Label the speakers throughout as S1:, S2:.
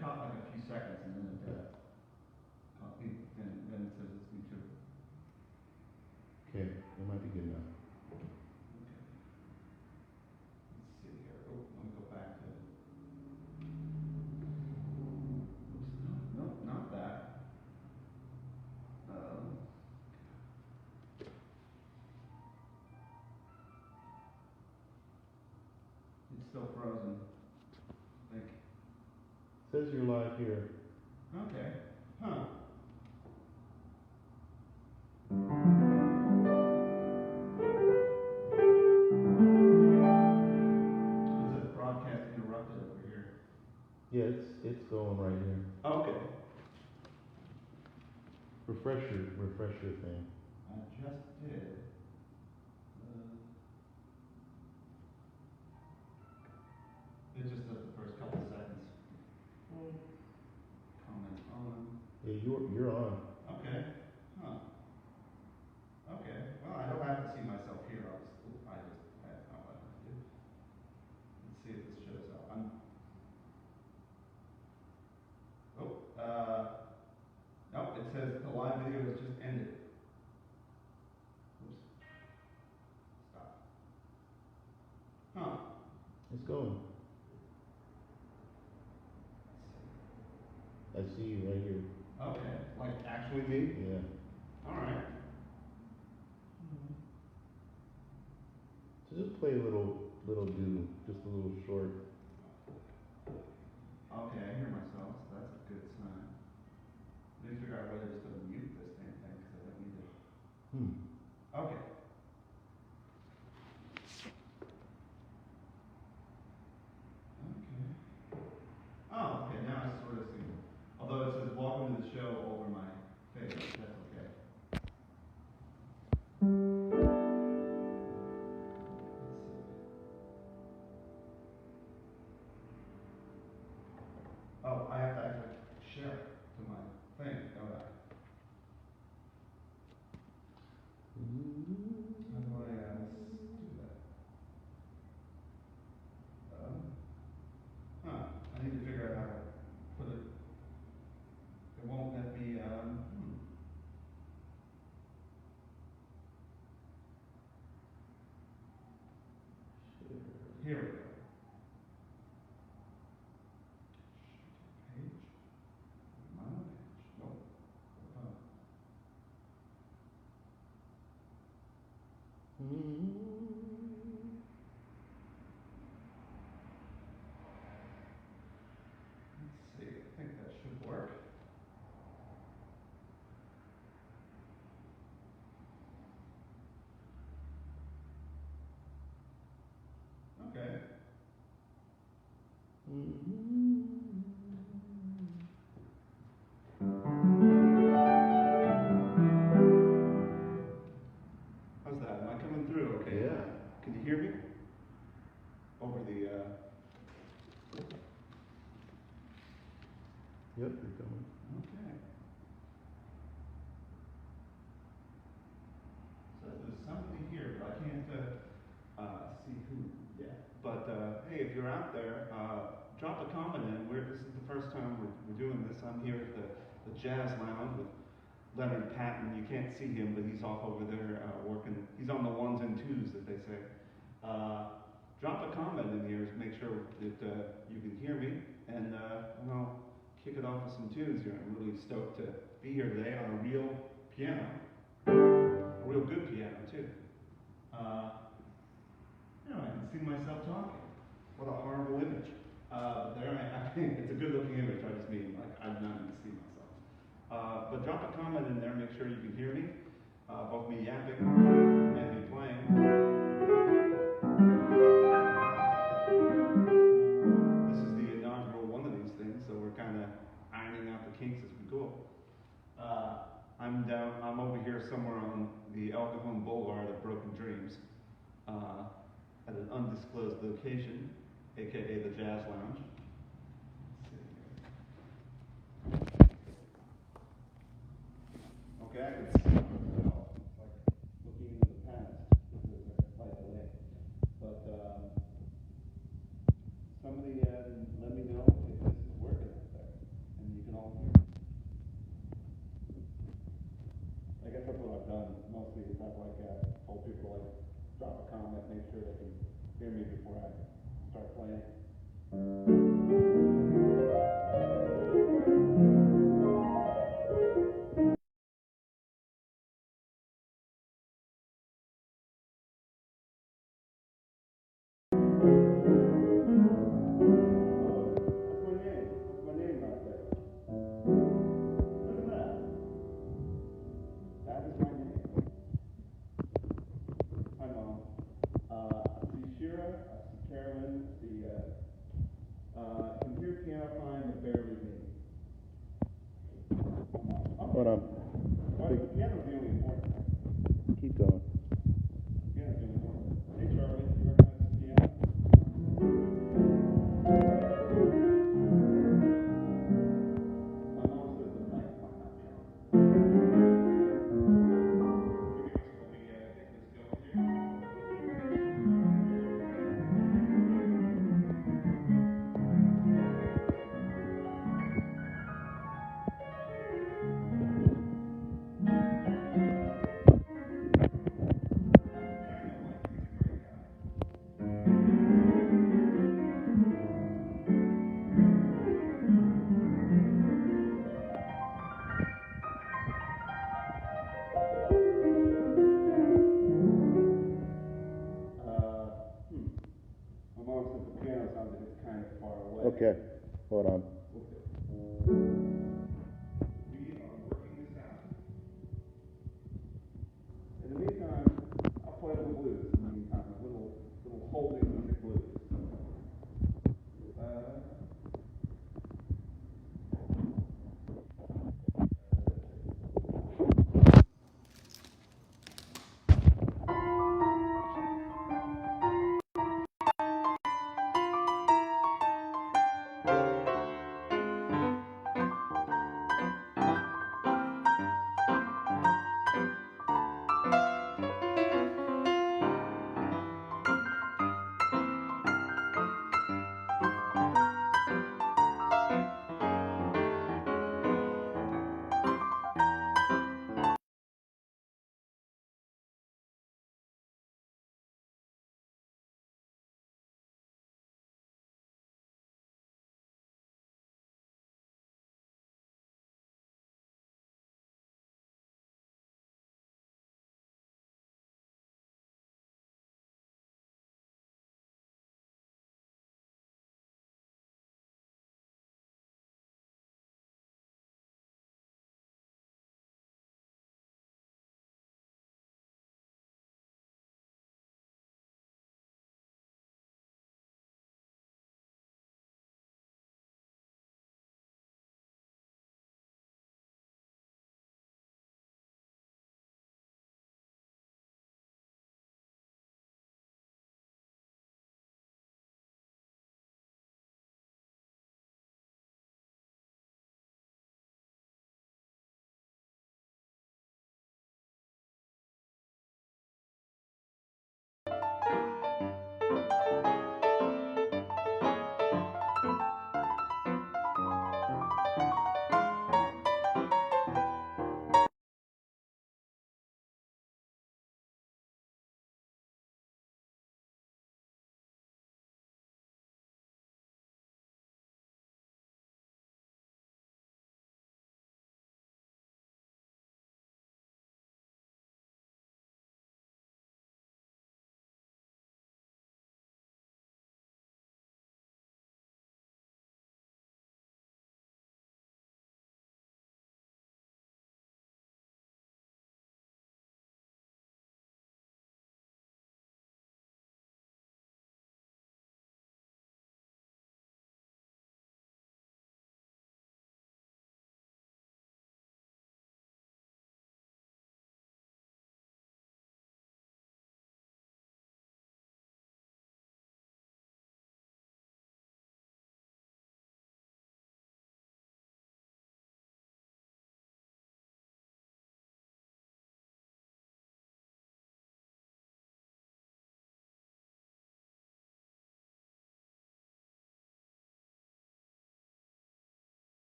S1: cut like a few seconds and then then it says it's me too.
S2: Okay, that might be good enough.
S1: Okay. Let's see here. Oh, let me go back to. Oops, no, not that. It's still frozen. Like.
S2: Says you're live here.
S1: Okay. Huh. Is it broadcast interrupted over here?
S2: Yeah, it's going right here.
S1: Okay.
S2: Refresh your thing.
S1: I just did. It just does the first couple seconds. Comments on.
S2: Yeah, you're on.
S1: Okay. Huh. Okay. Well, I don't have to see myself here. I that's not what I have to do. Let's see if this shows up. Nope. It says the live video has just ended. Oops. Stop. Huh.
S2: It's going. I see you right here.
S1: Okay. Like actually me?
S2: Yeah.
S1: All right.
S2: So just play a little do, just a little short.
S1: Okay, I hear myself, so that's a good sign. Let me figure out whether just to mute this damn thing, because I don't need it. Okay. Okay. Oh, okay, now I sort of see. Although it says welcome to the show over my face, that's okay. Oh, I have to actually share it to my thing, don't I? How do I do that? I need to figure out how to put it. It won't let me, Here we go. Page. My own page. Nope. Let's see. I think that should work. Okay. How's that? Am I coming through okay?
S2: Yeah.
S1: Can you hear me? Over the,
S2: Yep, you're coming.
S1: Okay. So there's somebody here, but I can't, see who yet. But, hey, if you're out there, drop a comment in. This is the first time we're doing this. I'm here at the Jazz Lounge with Leonard Patton. You can't see him, but he's off over there working. He's on the ones and twos, that they say. Drop a comment in here to make sure that you can hear me, and I'll kick it off with some tunes here. I'm really stoked to be here today on a real piano, a real good piano too. I can see myself talking. What a horrible image. There I think it's a good looking image. I just mean like I'm not going to see myself. But drop a comment in there. Make sure you can hear me. Both me yapping and me playing. This is the inaugural one of these things, so we're kind of ironing out the kinks as we go. I'm over here somewhere on the El Cajon Boulevard of Broken Dreams, at an undisclosed location, aka the Jazz Lounge. Okay, I can see myself, like looking into the past. This is quite delayed. But somebody let me know if this is working out there. me before I start playing. That's my name right there. Look at that. That is my name. Hi, Mom. I see Shira, I see Carolyn, I see, I can hear piano fine, but barely me.
S2: Hold on.
S1: Well, the piano's the only important thing.
S2: Keep going.
S1: Piano's the only important thing. Hey, Charlie, you recognize the piano? My mom says the mic might not be on. Let me get this going here. My mom says the piano sounds like it's kind of far away.
S2: Okay, hold on.
S1: Okay. We are working this out. In the meantime, I'll play a little blues. In the meantime, a little holding music blues.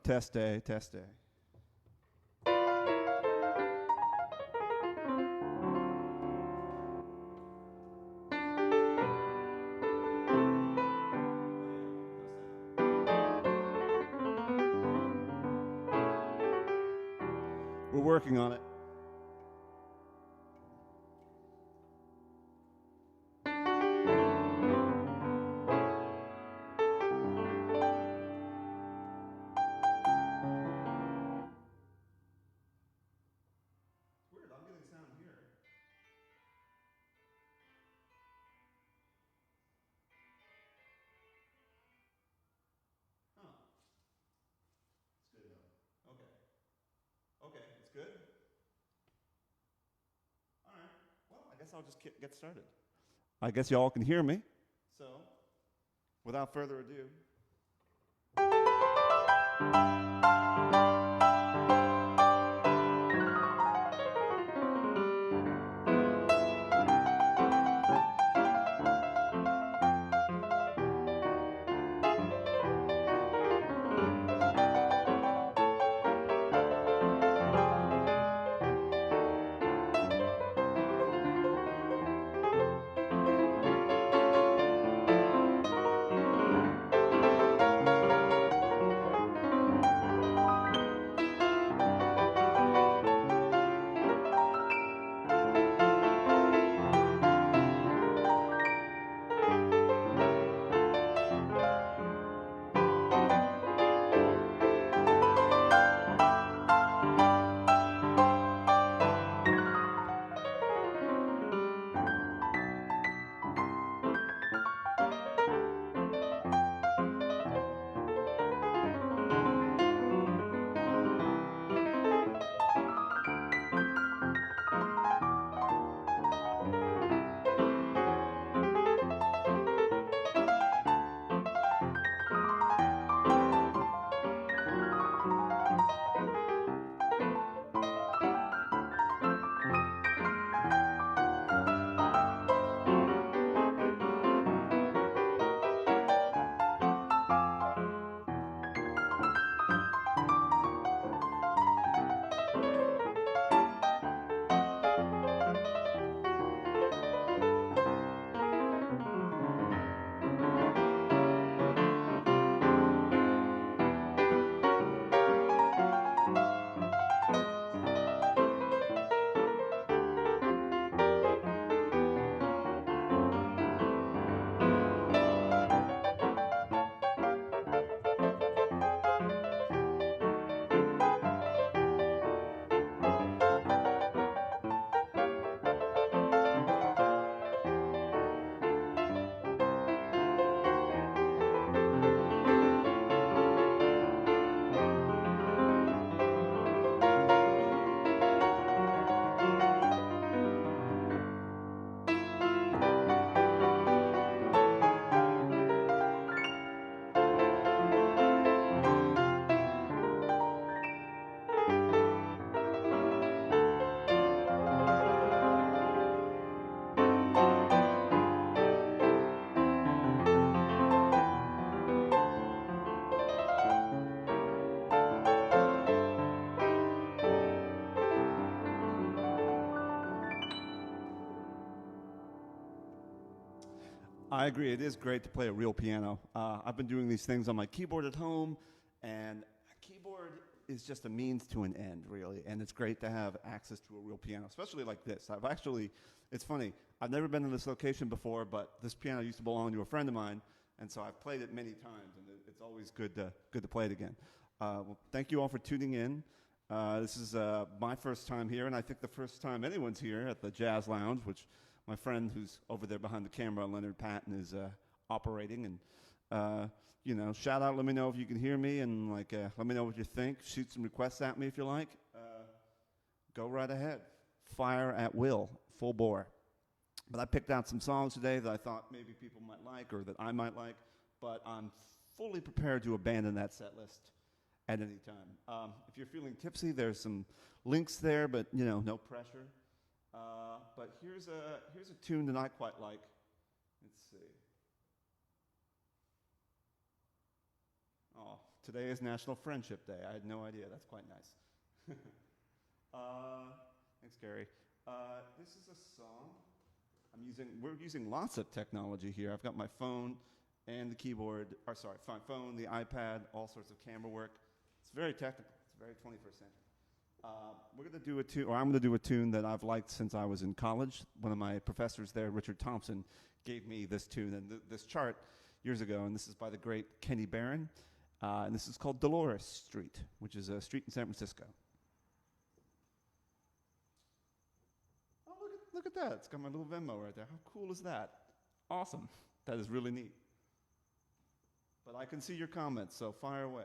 S1: Test day, test day. We're working on it. Okay, it's good? All right. Well, I guess I'll just get started. I guess y'all can hear me. So, without further ado. I agree. It is great to play a real piano. I've been doing these things on my keyboard at home, and a keyboard is just a means to an end, really. And it's great to have access to a real piano, especially like this. It's funny, I've never been in this location before, but this piano used to belong to a friend of mine, and so I've played it many times, and it's always good to play it again. Well, thank you all for tuning in. This is my first time here, and I think the first time anyone's here at the Jazz Lounge, which my friend who's over there behind the camera, Leonard Patton, is operating. And, shout out, let me know if you can hear me, and let me know what you think. Shoot some requests at me if you like. Go right ahead. Fire at will, full bore. But I picked out some songs today that I thought maybe people might like or that I might like, but I'm fully prepared to abandon that set list at any time. If you're feeling tipsy, there's some links there, but no pressure. But here's a tune that I quite like. Let's see. Oh, today is National Friendship Day. I had no idea. That's quite nice. Thanks, Gary. This is a song. We're using lots of technology here. I've got my phone and the keyboard, or sorry, phone, the iPad, all sorts of camera work. It's very technical. It's very 21st century. We're going to do a tune, or I'm going to do a tune that I've liked since I was in college. One of my professors there, Richard Thompson, gave me this tune and this chart years ago, and this is by the great Kenny Barron, and this is called Dolores Street, which is a street in San Francisco. Oh, look at that. It's got my little Venmo right there. How cool is that? Awesome. That is really neat. But I can see your comments, so fire away.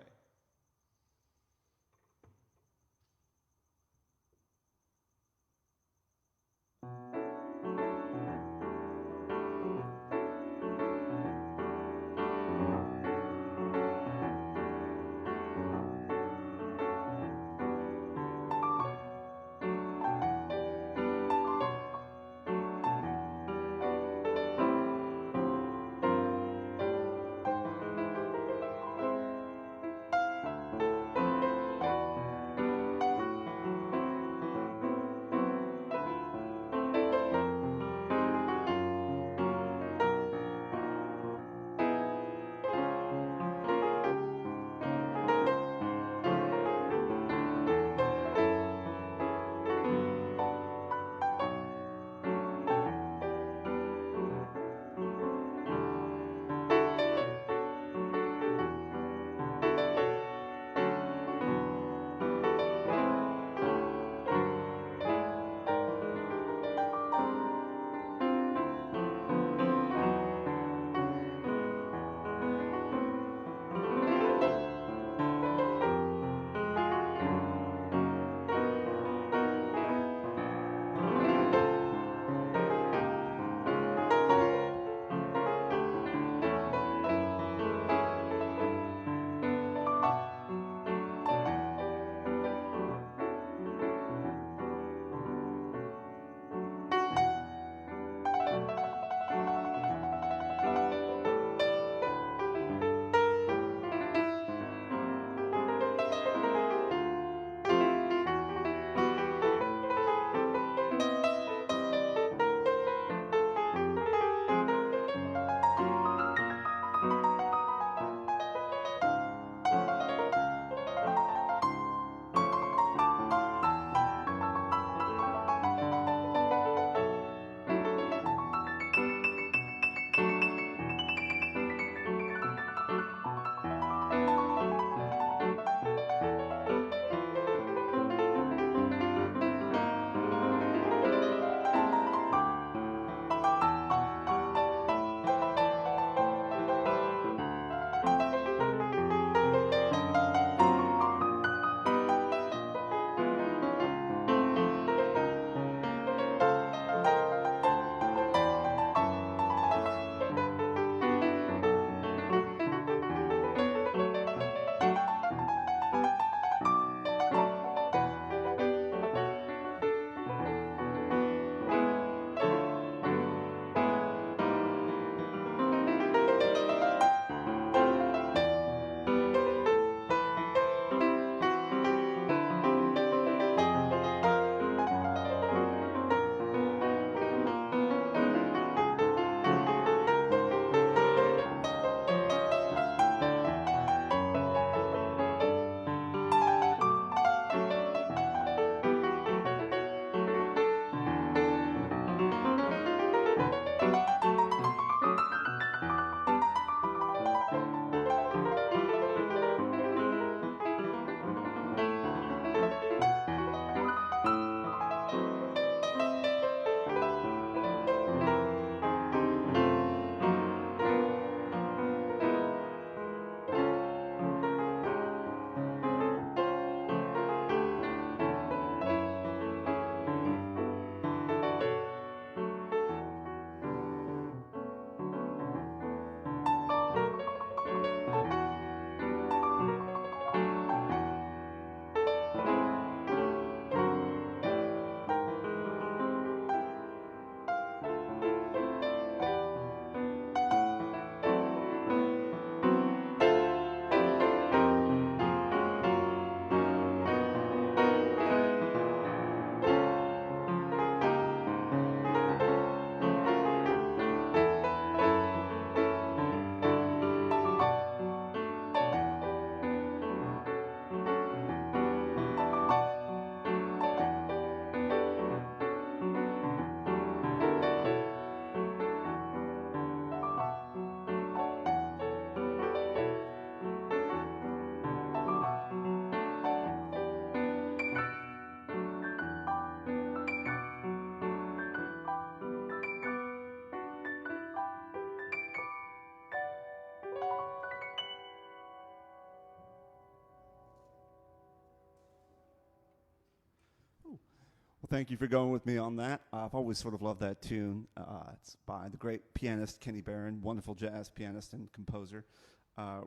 S1: Thank you for going with me on that. I've always sort of loved that tune. It's by the great pianist Kenny Barron, wonderful jazz pianist and composer.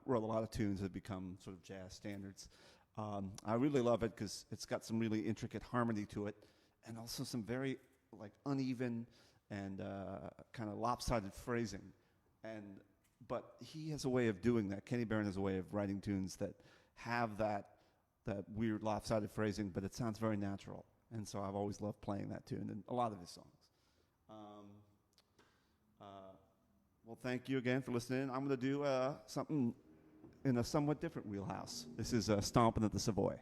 S1: Wrote a lot of tunes that have become sort of jazz standards. I really love it because it's got some really intricate harmony to it, and also some very like uneven and kind of lopsided phrasing. But he has a way of doing that. Kenny Barron has a way of writing tunes that have that weird lopsided phrasing, but it sounds very natural. And so I've always loved playing that tune in a lot of his songs. Well, thank you again for listening. I'm going to do something in a somewhat different wheelhouse. This is Stompin' at the Savoy.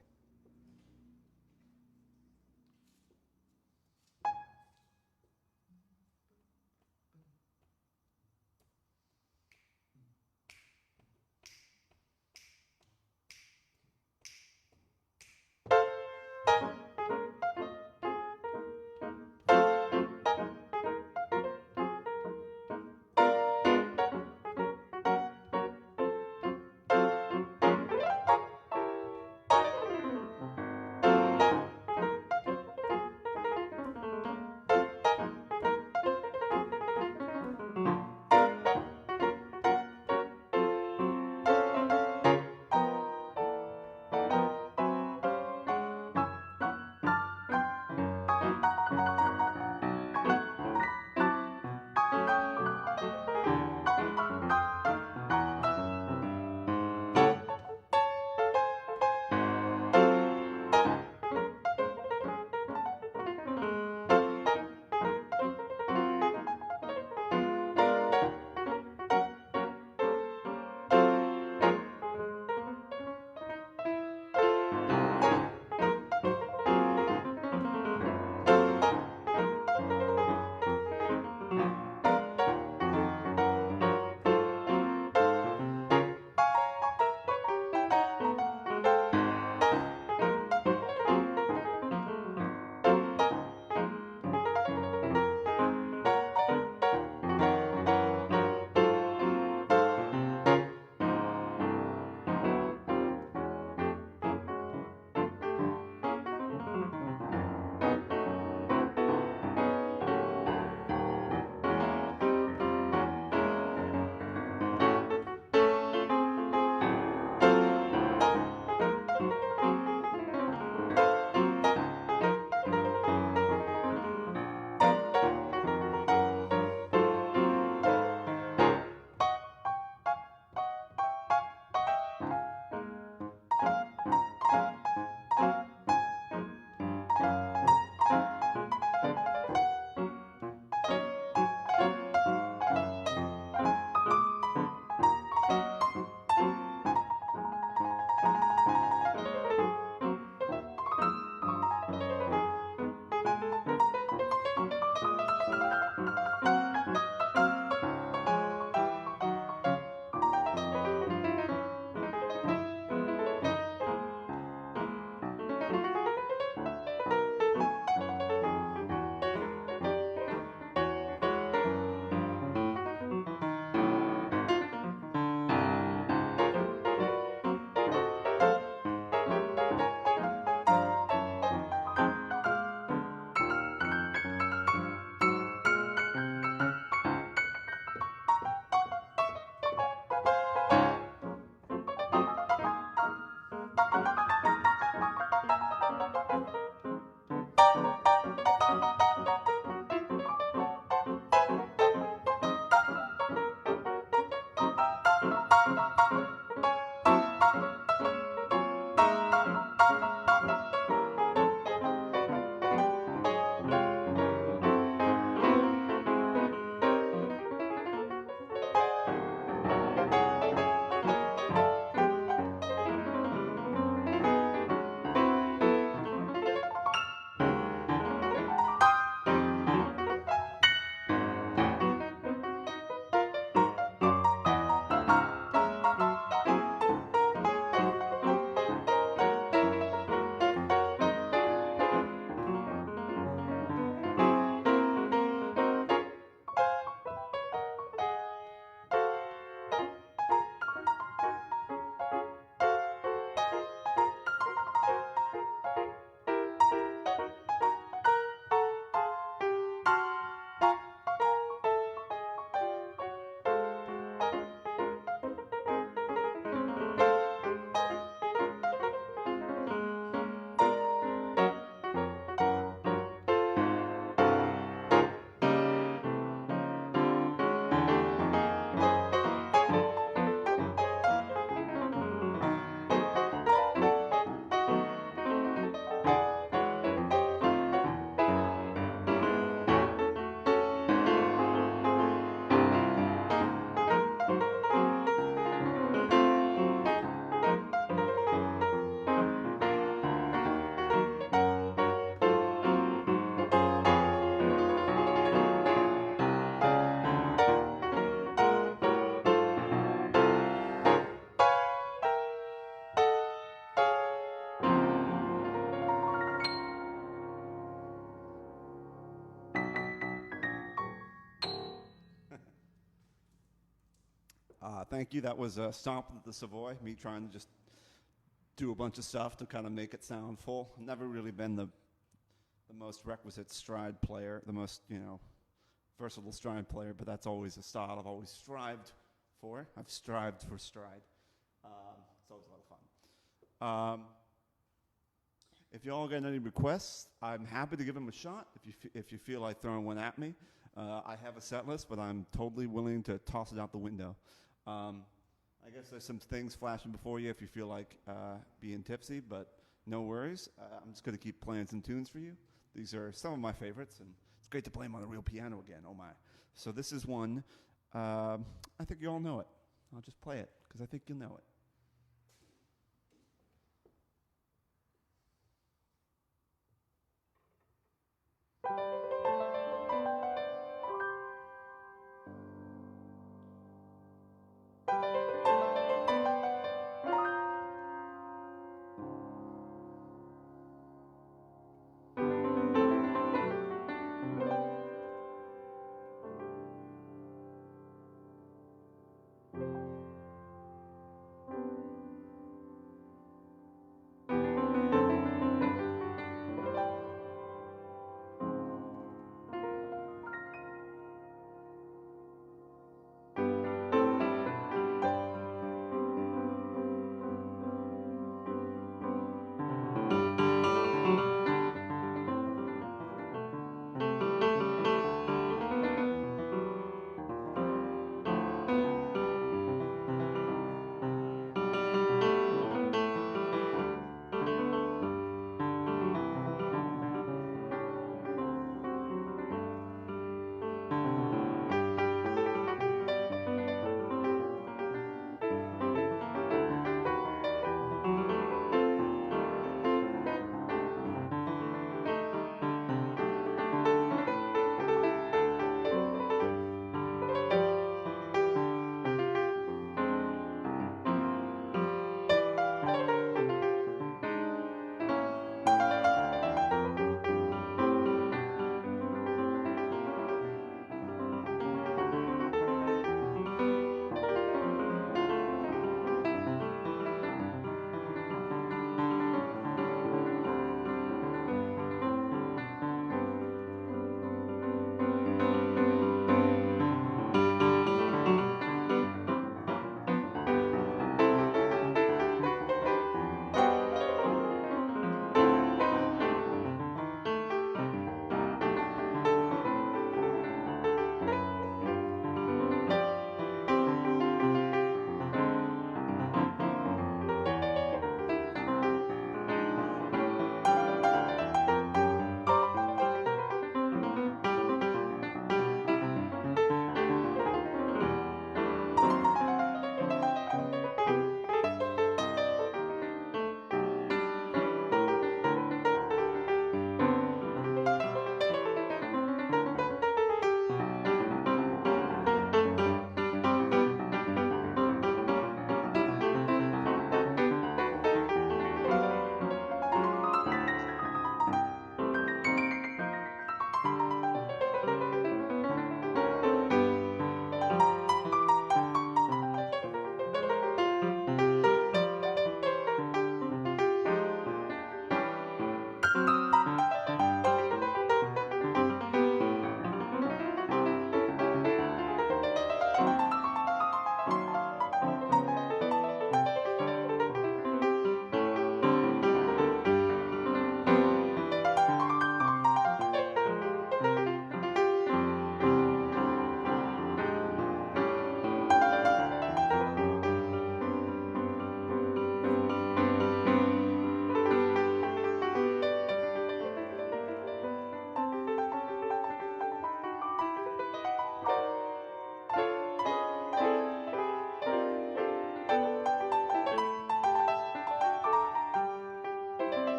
S1: Thank you. That was Stomp at the Savoy, me trying to just do a bunch of stuff to kind of make it sound full. Never really been the most requisite stride player, the most, versatile stride player, but that's always a style I've always strived for. I've strived for stride. It's always a lot of fun. If y'all got any requests, I'm happy to give them a shot if you feel like throwing one at me. I have a set list, but I'm totally willing to toss it out the window. I guess there's some things flashing before you if you feel like being tipsy, but no worries. I'm just going to keep playing some tunes for you. These are some of my favorites, and it's great to play them on a real piano again. Oh, my. So this is one. I think you all know it. I'll just play it because I think you'll know it.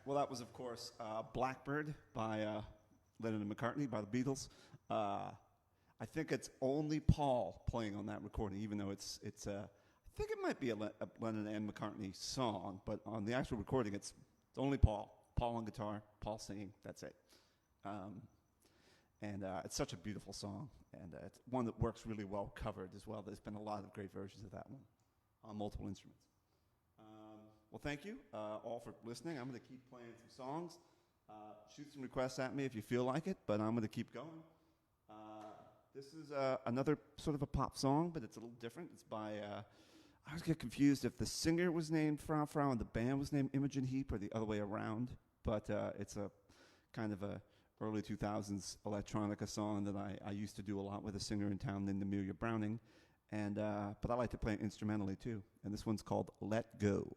S1: Well, that was, of course, Blackbird by Lennon and McCartney, by the Beatles. I think it's only Paul playing on that recording, even though I think it might be a Lennon and McCartney song, but on the actual recording, it's only Paul. Paul on guitar, Paul singing, that's it. And it's such a beautiful song, and it's one that works really well covered as well. There's been a lot of great versions of that one on multiple instruments. Well, thank you all for listening. I'm going to keep playing some songs. Shoot some requests at me if you feel like it, but I'm going to keep going. This is another sort of a pop song, but it's a little different. It's by, I always get confused if the singer was named Frau Frau and the band was named Imogen Heap, or the other way around. But it's a kind of a early 2000s electronica song that I used to do a lot with a singer in town named Amelia Browning. And but I like to play it instrumentally too. And this one's called Let Go.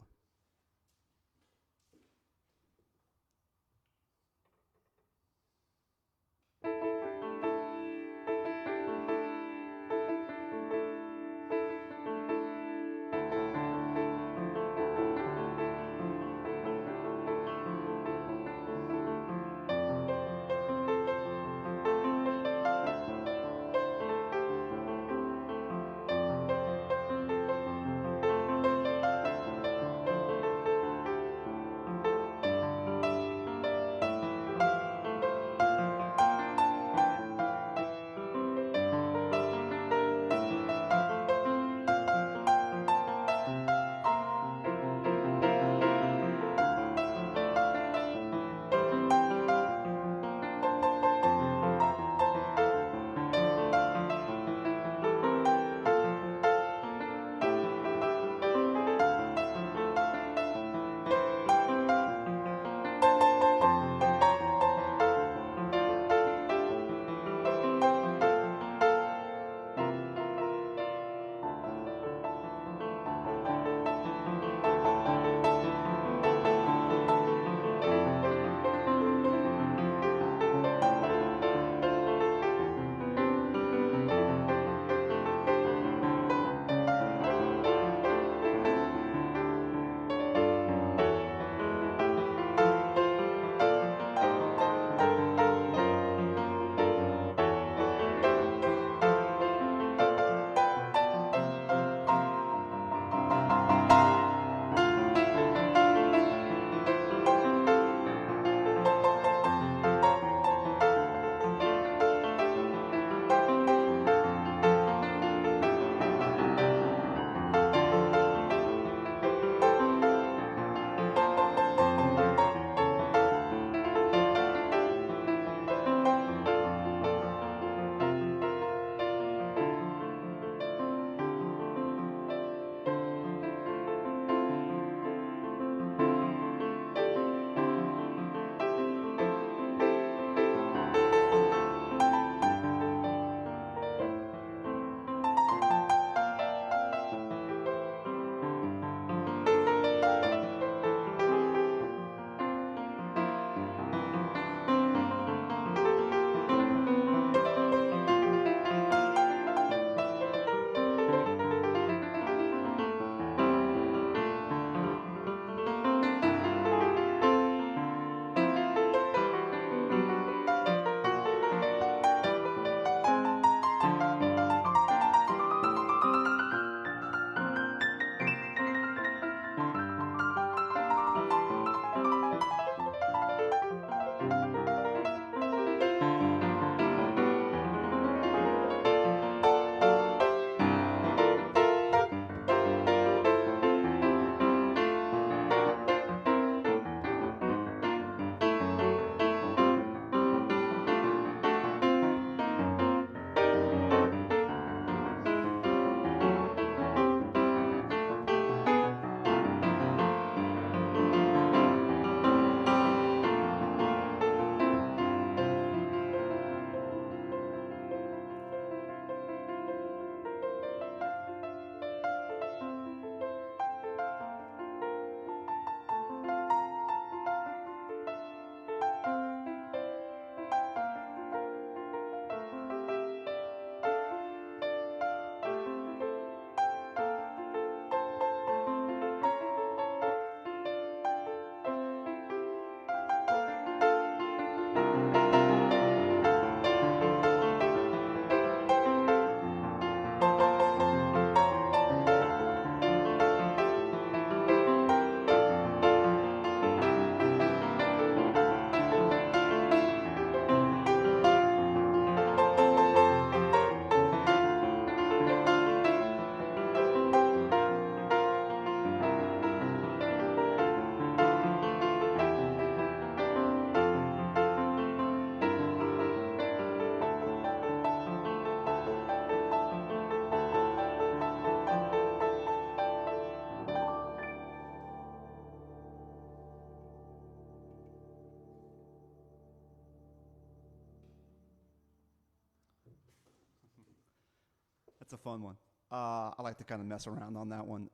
S3: It's a fun one. I like to kind of mess around on that one.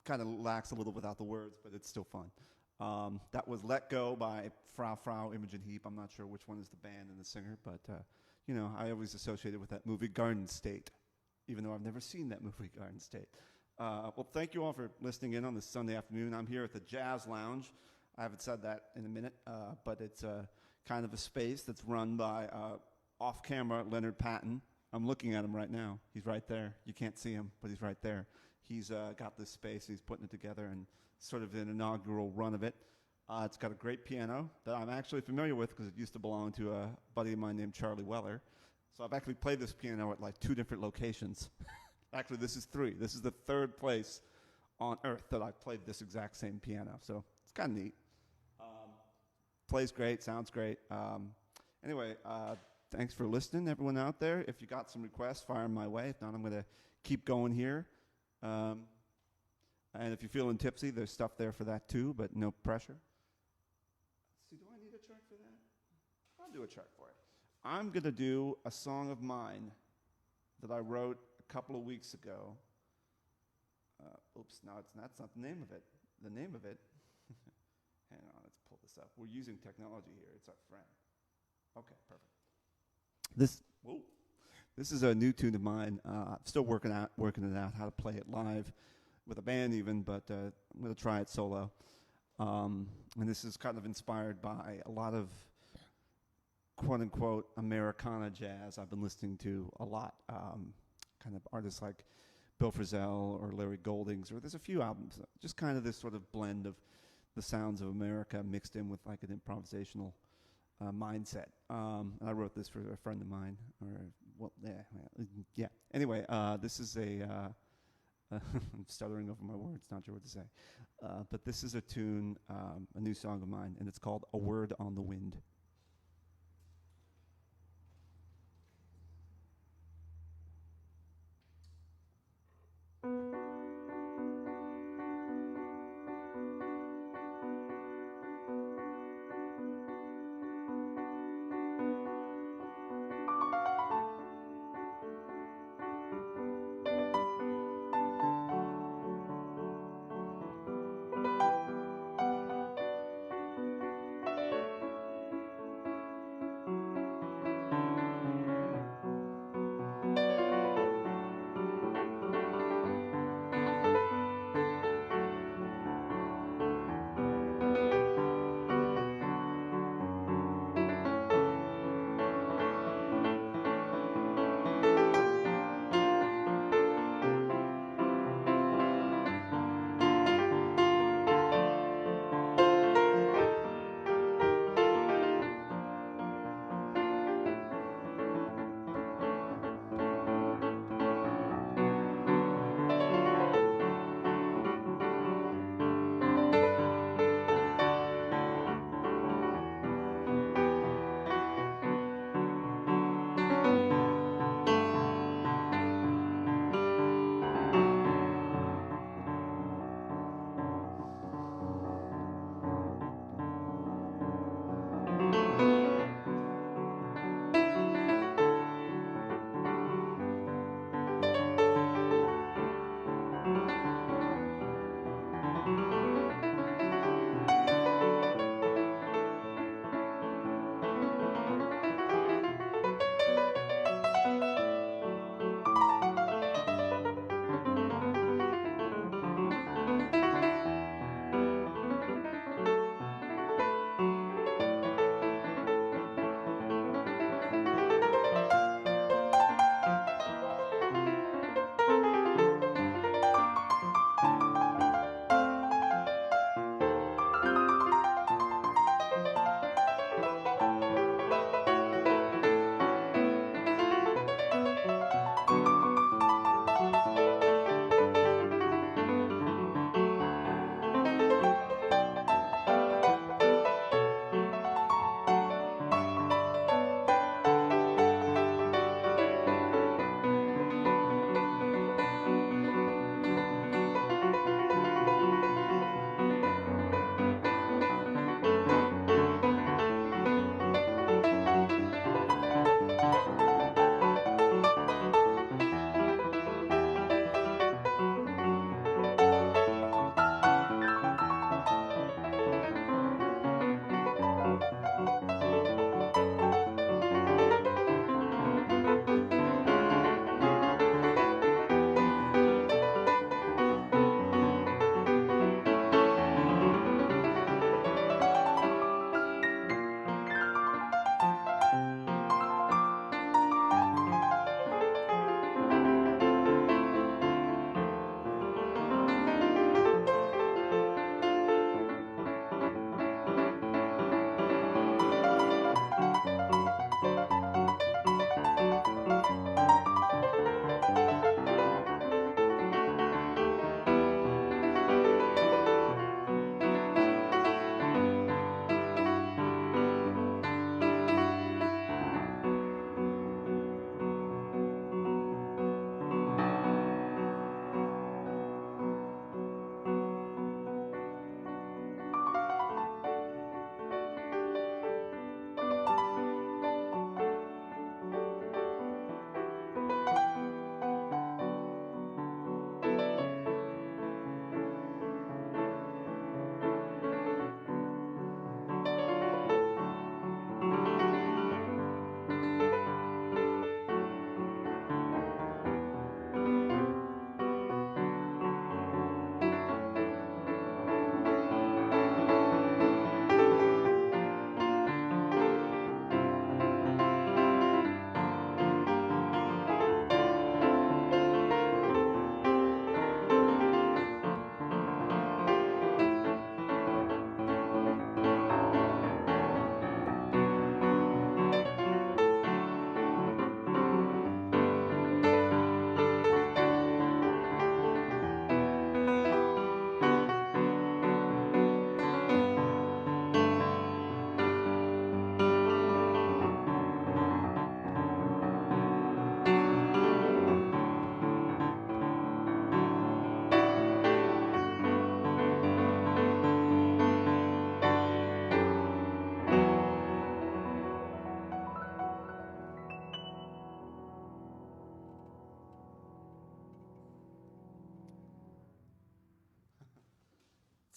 S3: Kind of lacks a little without the words, but it's still fun. That was Let Go by Frau Imogen Heap. I'm not sure which one is the band and the singer, but, I always associate it with that movie Garden State, even though I've never seen that movie Garden State. Well, thank you all for listening in on this Sunday afternoon. I'm here at the Jazz Lounge. I haven't said that in a minute, but it's kind of a space that's run by off-camera Leonard Patton. I'm looking at him right now. He's right there. You can't see him, but he's right there. He's got this space. He's putting it together and sort of an inaugural run of it. It's got a great piano that I'm actually familiar with because it used to belong to a buddy of mine named Charlie Weller. So I've actually played this piano at like 2 different locations. Actually, this is 3. This is the 3rd place on earth that I've played this exact same piano. So it's kind of neat. Plays great, sounds great. Anyway, thanks for listening, everyone out there. If you got some requests, fire them my way. If not, I'm going to keep going here. And if you're feeling tipsy, there's stuff there for that too, but no pressure. Let's see, do I need a track for that? I'll do a track for it. I'm going to do a song of mine that I wrote a couple of weeks ago. Oops, no, that's not the name of it. The name of it, hang on, let's pull this up. We're using technology here. It's our friend. Okay, perfect. This is a new tune of mine. I'm still working it out how to play it live with a band even, but I'm going to try it solo. And this is kind of inspired by a lot of quote-unquote Americana jazz I've been listening to a lot. Kind of artists like Bill Frisell or Larry Goldings, or there's a few albums. Just kind of this sort of blend of the sounds of America mixed in with like an improvisational mindset. And I wrote this for a friend of mine. Anyway, this is I'm stuttering over my words, not sure what to say. But this is a tune, a new song of mine, and it's called A Word on the Wind.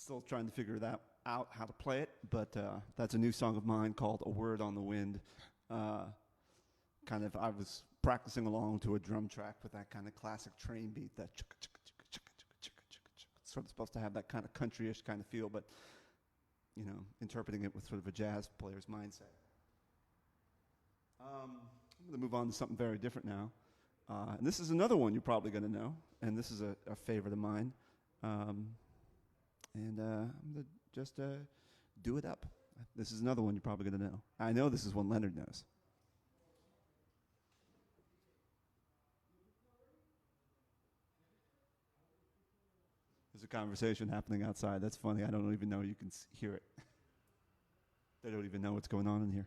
S3: Still trying to figure that out, how to play it, but that's a new song of mine called "A Word on the Wind." I was practicing along to a drum track with that kind of classic train beat, that chicka, chicka, chicka, chicka, chicka, chicka, chicka, chicka. It's sort of supposed to have that kind of countryish kind of feel, but interpreting it with sort of a jazz player's mindset. I'm going to move on to something very different now. And this is another one you're probably going to know, and this is a favorite of mine. I'm going to just do it up. This is another one you're probably going to know. I know this is one Leonard knows. There's a conversation happening outside. That's funny. I don't even know you can hear it. They don't even know what's going on in here.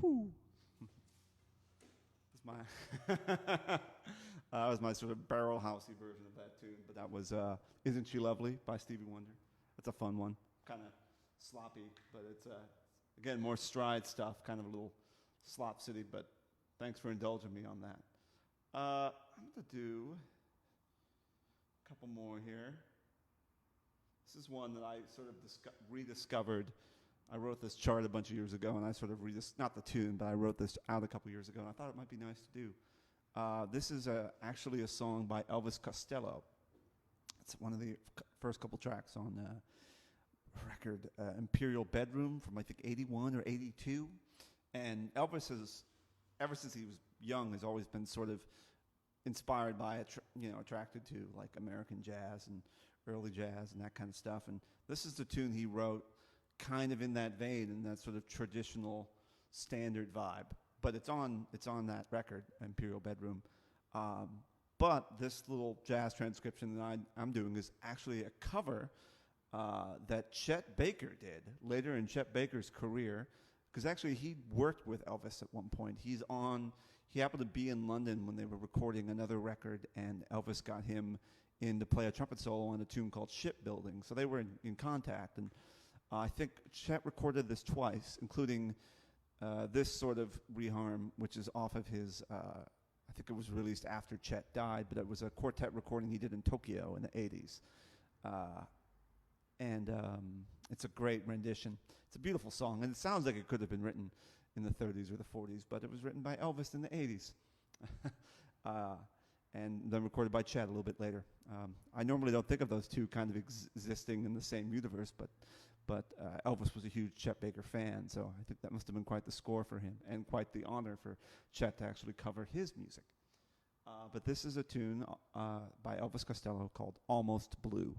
S3: Whew. That's my that was my sort of barrel housey version of that tune, but that was "Isn't She Lovely" by Stevie Wonder. It's a fun one, kind of sloppy, but it's again more stride stuff, kind of a little slop city. But thanks for indulging me on that. I'm gonna do a couple more here. This is one that I sort of rediscovered. I wrote this chart a bunch of years ago, and I sort of not the tune, but I wrote this out a couple years ago, and I thought it might be nice to do. This is actually a song by Elvis Costello. It's one of the first couple tracks on the record, Imperial Bedroom from I think 81 or 82. And Elvis has, ever since he was young, has always been sort of inspired by, attracted to like American jazz and early jazz and that kind of stuff. And this is the tune he wrote kind of in that vein, in that sort of traditional standard vibe. But it's on that record, Imperial Bedroom. But this little jazz transcription that I'm doing is actually a cover that Chet Baker did later in Chet Baker's career, because actually he worked with Elvis at one point. He happened to be in London when they were recording another record, and Elvis got him in to play a trumpet solo on a tune called Shipbuilding. So they were in contact, and I think Chet recorded this twice, including this sort of reharm, which is off of his, I think it was released after Chet died, but it was a quartet recording he did in Tokyo in the 80s. And it's a great rendition. It's a beautiful song, and it sounds like it could have been written in the 30s or the 40s, but it was written by Elvis in the 80s. And then recorded by Chet a little bit later. I normally don't think of those two kind of existing in the same universe, but Elvis was a huge Chet Baker fan, so I think that must have been quite the score for him, and quite the honor for Chet to actually cover his music. But this is a tune by Elvis Costello called Almost Blue.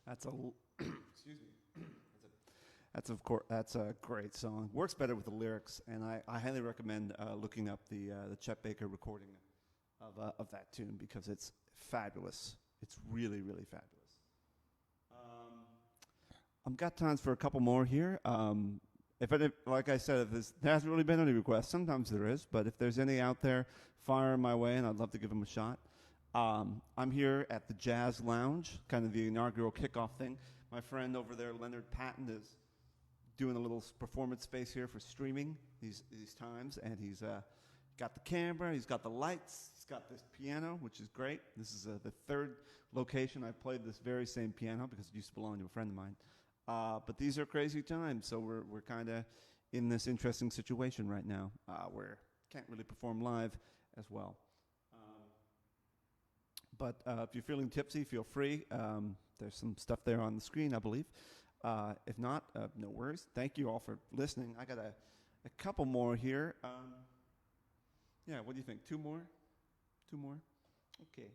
S3: That's a excuse me. That's of course that's a great song. Works better with the lyrics, and I highly recommend looking up the Chet Baker recording of that tune because it's fabulous. It's really really fabulous. I've got times for a couple more here. Like I said, if there hasn't really been any requests. Sometimes there is, but if there's any out there, fire my way, and I'd love to give them a shot. I'm here at the Jazz Lounge, kind of the inaugural kickoff thing. My friend over there, Leonard Patton, is doing a little performance space here for streaming these times, and he's got the camera, he's got the lights, he's got this piano, which is great. This is the third location I've played this very same piano because it used to belong to a friend of mine. But these are crazy times, so we're kind of in this interesting situation right now where can't really perform live as well. But if you're feeling tipsy, feel free. There's some stuff there on the screen, I believe. If not, no worries. Thank you all for listening. I got a couple more here. Yeah, what do you think? Two more? Two more? Okay.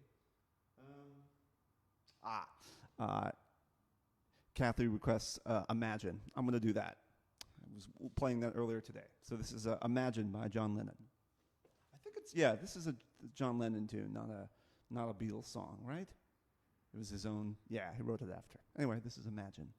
S3: Kathy requests Imagine. I'm going to do that. I was playing that earlier today. So this is Imagine by John Lennon. I think this is a John Lennon tune, not a Beatles song, right? It was his own, he wrote it after. Anyway, this is Imagine.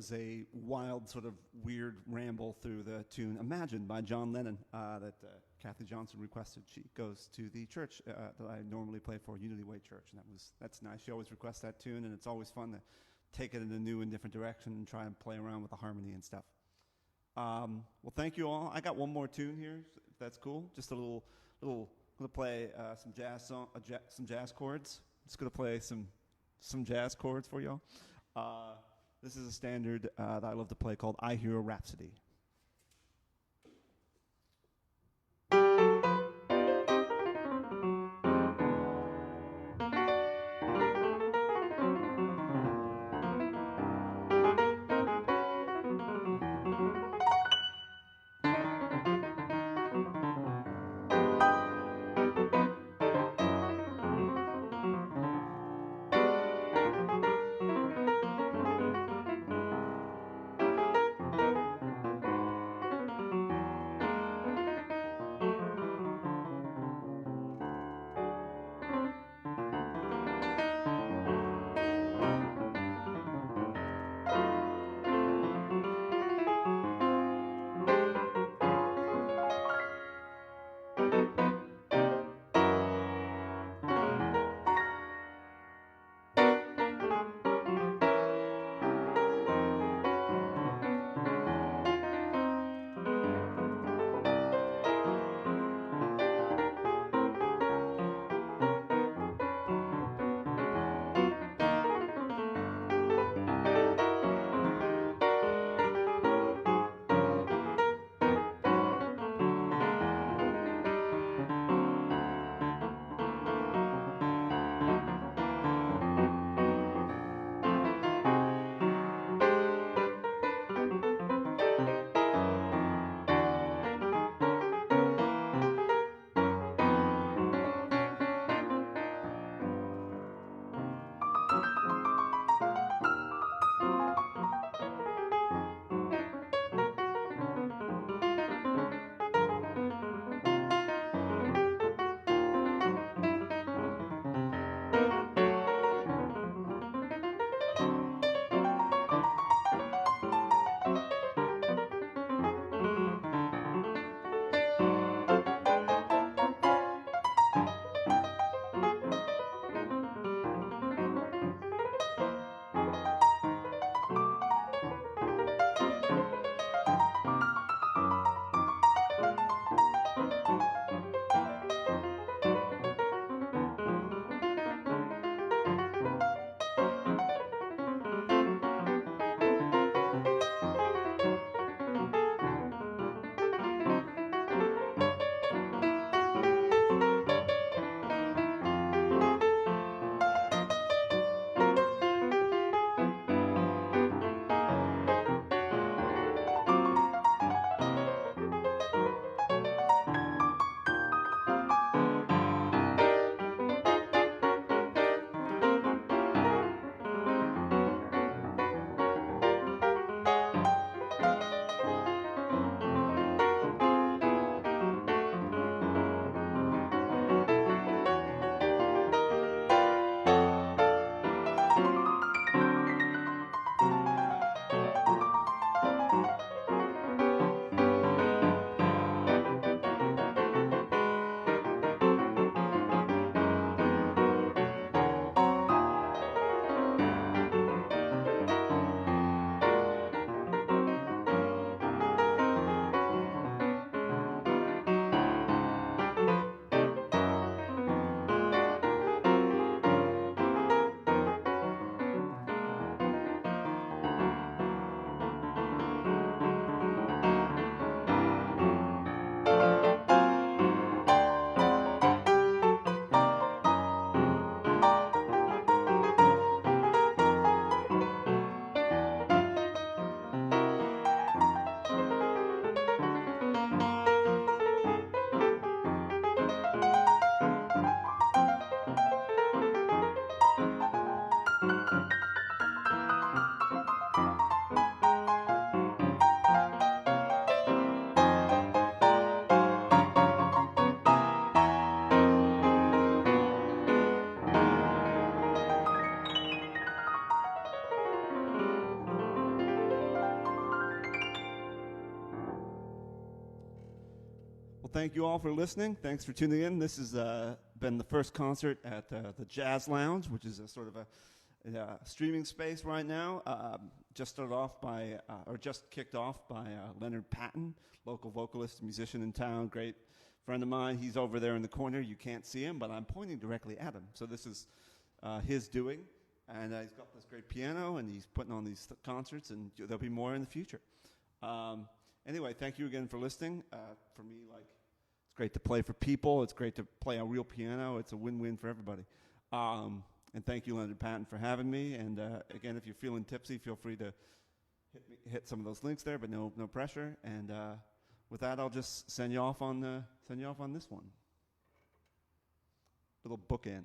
S3: was a wild, sort of weird ramble through the tune "Imagine" by John Lennon that Kathy Johnson requested. She goes to the church that I normally play for, Unity Way Church, and that's nice. She always requests that tune, and it's always fun to take it in a new and different direction and try and play around with the harmony and stuff. Well, thank you all. I got one more tune here, if that's cool. Just a little. I'm gonna play some jazz chords. Just gonna play some jazz chords for y'all. This is a standard that I love to play called "I Hear a Rhapsody." Well, thank you all for listening. Thanks for tuning in. This has been the first concert at the Jazz Lounge, which is a sort of a streaming space right now. Just started off by, or just kicked off by Leonard Patton, local vocalist, musician in town, great friend of mine. He's over there in the corner. You can't see him, but I'm pointing directly at him. So this is his doing, and he's got this great piano, and he's putting on these concerts, and there'll be more in the future. Anyway, thank you again for listening. For me, like, it's great to play for people. It's great to play a real piano. It's a win-win for everybody. And thank you, Leonard Patton, for having me. And again, if you're feeling tipsy, feel free to hit some of those links there, but no pressure. And with that, I'll just send you off on this one. Little bookend.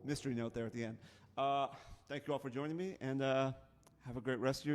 S3: Mystery note there at the end. Thank you all for joining me, and have a great rest of your